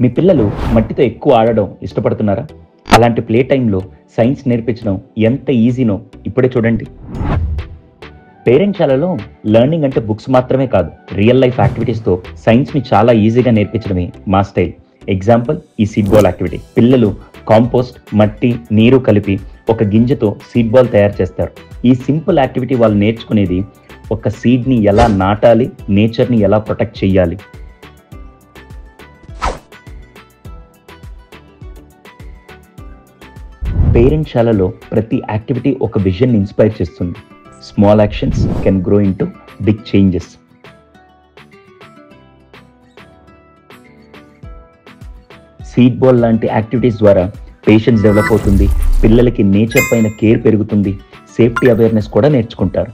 మీ పిల్లలు మట్టితో ఎక్కువ ఆడడం ఇష్టపడుతున్నారా? అలాంటి ప్లే టైంలో సైన్స్ నేర్పించడం ఎంత ఈజీనో ఇప్పుడే చూడండి. పేరెంట్శాలలో లెర్నింగ్ అంటే బుక్స్ మాత్రమే కాదు, రియల్ లైఫ్ యాక్టివిటీస్తో సైన్స్ని చాలా ఈజీగా నేర్పించడమే మా స్టైల్. ఎగ్జాంపుల్, ఈ సీడ్ బాల్ యాక్టివిటీ. పిల్లలు కాంపోస్ట్, మట్టి, నీరు కలిపి ఒక గింజతో సీడ్ బాల్ తయారు చేస్తారు. ఈ సింపుల్ యాక్టివిటీ వాళ్ళు నేర్చుకునేది ఒక సీడ్ని ఎలా నాటాలి, నేచర్ని ఎలా ప్రొటెక్ట్ చేయాలి. పేరెంట్శాలలో ప్రతి యాక్టివిటీ ఒక విజన్ ఇన్స్పైర్ చేస్తుంది. Small actions can grow into big changes. Seed ball లాంటి యాక్టివిటీస్ ద్వారా పేషెన్స్ డెవలప్ అవుతుంది, పిల్లలకి నేచర్ పైన కేర్ పెరుగుతుంది, సేఫ్టీ అవేర్నెస్ కూడా నేర్చుకుంటారు.